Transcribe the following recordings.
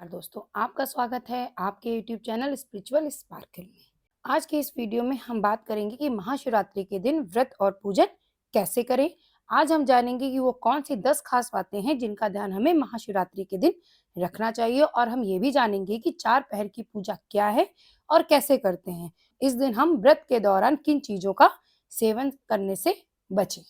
और दोस्तों, आपका स्वागत है आपके यूट्यूब चैनल स्पिरिचुअल स्पार्कल में। आज के इस वीडियो में हम बात करेंगे कि महाशिवरात्रि के दिन व्रत और पूजन कैसे करें। आज हम जानेंगे कि वो कौन सी 10 खास बातें हैं जिनका ध्यान हमें महाशिवरात्रि के दिन रखना चाहिए, और हम ये भी जानेंगे कि 4 पहर की पूजा क्या है और कैसे करते हैं। इस दिन हम व्रत के दौरान किन चीजों का सेवन करने से बचें।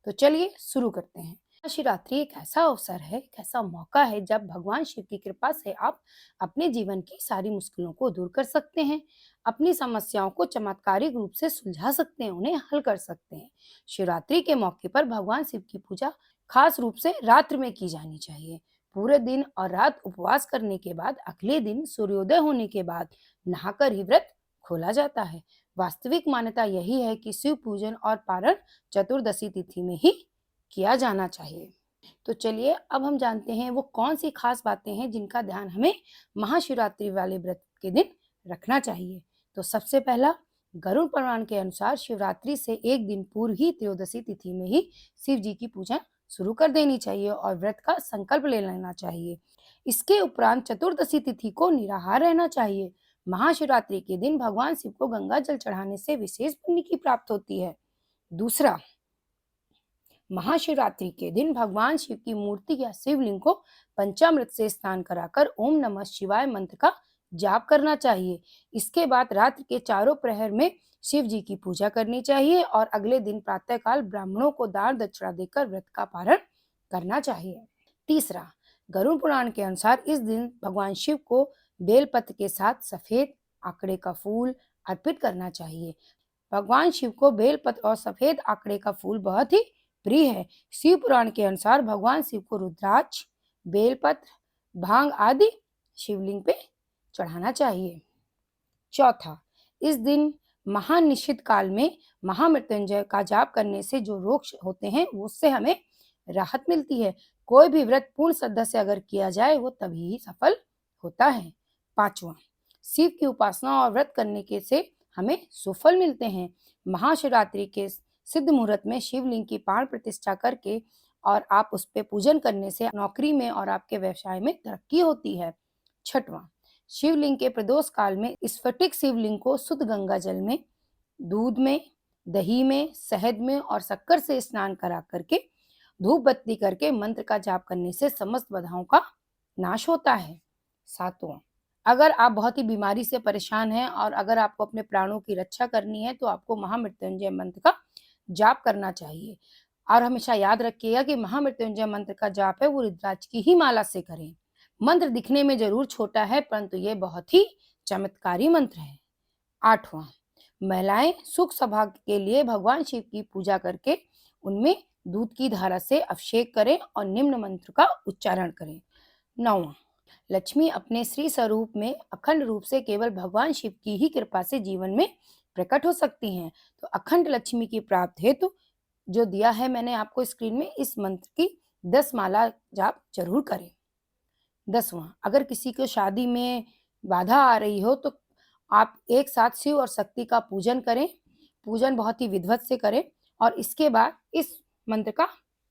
तो चलिए शुरू करते हैं। शिवरात्रि एक ऐसा अवसर है, एक ऐसा मौका है जब भगवान शिव की कृपा से आप अपने जीवन की सारी मुश्किलों को दूर कर सकते हैं, अपनी समस्याओं को चमत्कारिक रूप से सुलझा सकते हैं, उन्हें हल कर सकते हैं। शिवरात्रि के मौके पर भगवान शिव की पूजा खास रूप से रात्र में की जानी चाहिए। पूरे दिन और रात उपवास करने के बाद अगले दिन सूर्योदय होने के बाद नहाकर ही व्रत खोला जाता है। वास्तविक मान्यता यही है कि शिव पूजन और पारण चतुर्दशी तिथि में ही किया जाना चाहिए। तो चलिए अब हम जानते हैं वो कौन सी खास बातें हैं जिनका ध्यान हमें महाशिवरात्रि वाले व्रत के दिन रखना चाहिए। तो सबसे पहला, गरुड़ पुराण के अनुसार शिवरात्रि से एक दिन पूर्व ही त्रयोदशी तिथि में ही शिव जी की पूजा शुरू कर देनी चाहिए और व्रत का संकल्प ले लेना चाहिए। इसके उपरांत चतुर्दशी तिथि को निराहार रहना चाहिए। महाशिवरात्रि के दिन भगवान शिव को गंगा जल चढ़ाने से विशेष पुण्य की प्राप्त होती है। दूसरा, महाशिवरात्रि के दिन भगवान शिव की मूर्ति या शिवलिंग को पंचामृत से स्नान कराकर ओम नमः शिवाय मंत्र का जाप करना चाहिए। इसके बाद रात्रि के चारों प्रहर में शिव जी की पूजा करनी चाहिए और अगले दिन प्रातःकाल ब्राह्मणों को दान दक्षिणा देकर व्रत का पारण करना चाहिए। तीसरा, गरुड़ पुराण के अनुसार इस दिन भगवान शिव को बेलपत्र के साथ सफेद आंकड़े का फूल अर्पित करना चाहिए। भगवान शिव को बेलपत्र और सफेद आंकड़े का फूल बहुत ही प्रिय है। शिव पुराण के अनुसार भगवान शिव को रुद्राक्ष, बेलपत्र, भांग आदि शिवलिंग पे चढ़ाना चाहिए। चौथा, इस दिन महानिषिद्ध काल में महामृत्युंजय का जाप करने से जो रोग होते हैं उससे हमें राहत मिलती है। कोई भी व्रत पूर्ण श्रद्धा से अगर किया जाए वो तभी ही सफल होता है। पांचवा, शिव की उपासना और व्रत करने के से हमें सुफल मिलते हैं। महाशिवरात्रि के सिद्ध मुहूर्त में शिवलिंग की प्राण प्रतिष्ठा करके और आप उस पे पूजन करने से नौकरी में और आपके व्यवसाय में तरक्की होती है। छठवां, शिवलिंग के प्रदोष काल में स्फटिक शिवलिंग को शुद्ध गंगा जल में, दूध में, दही में, शहद में और शक्कर से स्नान करा करके धूप बत्ती करके मंत्र का जाप करने से समस्त बाधाओं का नाश होता है। सातवां, अगर आप बहुत ही बीमारी से परेशान हैं और अगर आपको अपने प्राणों की रक्षा करनी है तो आपको महामृत्युंजय मंत्र का जाप करना चाहिए। और हमेशा याद रखिएगा कि महामृत्युंजय मंत्र का जाप है वो रुद्राक्ष की ही माला से करें। मंत्र दिखने में जरूर छोटा है परंतु ये बहुत ही चमत्कारी मंत्र है। आठवां, महिलाएं सुख सौभाग्य के लिए भगवान शिव की पूजा करके उनमें दूध की धारा से अभिषेक करें और निम्न मंत्र का उच्चारण करें। नौवां, लक्ष्मी अपने श्री स्वरूप में अखंड रूप से केवल भगवान शिव की ही कृपा से जीवन में प्रकट हो सकती हैं। तो अखंड लक्ष्मी की प्राप्त हेतु जो दिया है मैंने आपको स्क्रीन में, इस मंत्र की 10 माला जाप जरूर करें। 10वां, अगर किसी को शादी में बाधा आ रही हो तो आप एक साथ शिव और शक्ति का पूजन करें। पूजन बहुत ही विधिवत से करें और इसके बाद इस मंत्र का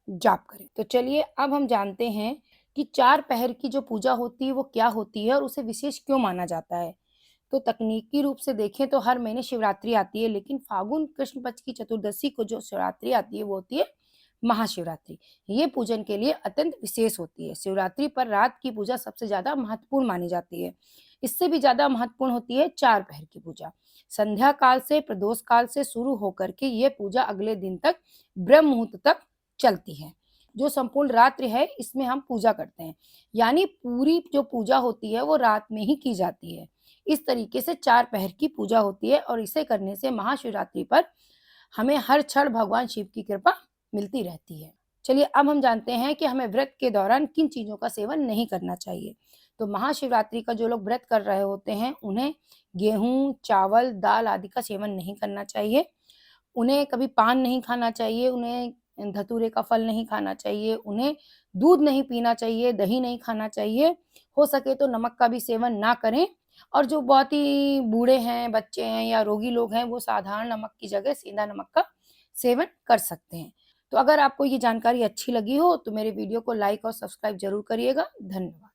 जाप करें। तो चलिए अब हम जानते हैं कि 4 पहर की जो पूजा होती है वो क्या होती है और उसे विशेष क्यों माना जाता है। तो तकनीकी रूप से देखें तो हर महीने शिवरात्रि आती है, लेकिन फागुन कृष्ण पक्ष की चतुर्दशी को जो शिवरात्रि आती है वो होती है महाशिवरात्रि। ये पूजन के लिए अत्यंत विशेष होती है। शिवरात्रि पर रात की पूजा सबसे ज्यादा महत्वपूर्ण मानी जाती है। इससे भी ज्यादा महत्वपूर्ण होती है 4 पहर की पूजा। संध्या काल से प्रदोष काल से शुरू होकर के ये पूजा अगले दिन तक ब्रह्म मुहूर्त तक चलती है। जो संपूर्ण रात्रि है इसमें हम पूजा करते हैं, यानी पूरी जो पूजा होती है वो रात में ही की जाती है। इस तरीके से 4 पहर की पूजा होती है और इसे करने से महाशिवरात्रि पर हमें हर क्षण भगवान शिव की कृपा मिलती रहती है। चलिए अब हम जानते हैं कि हमें व्रत के दौरान किन चीजों का सेवन नहीं करना चाहिए। तो महाशिवरात्रि का जो लोग व्रत कर रहे होते हैं उन्हें गेहूं, चावल, दाल आदि का सेवन नहीं करना चाहिए। उन्हें कभी पान नहीं खाना चाहिए, उन्हें धतूरे का फल नहीं खाना चाहिए, उन्हें दूध नहीं पीना चाहिए, दही नहीं खाना चाहिए। हो सके तो नमक का भी सेवन ना करें। और जो बहुत ही बूढ़े हैं, बच्चे हैं या रोगी लोग हैं वो साधारण नमक की जगह सेंधा नमक का सेवन कर सकते हैं। तो अगर आपको ये जानकारी अच्छी लगी हो तो मेरे वीडियो को लाइक और सब्सक्राइब जरूर करिएगा। धन्यवाद।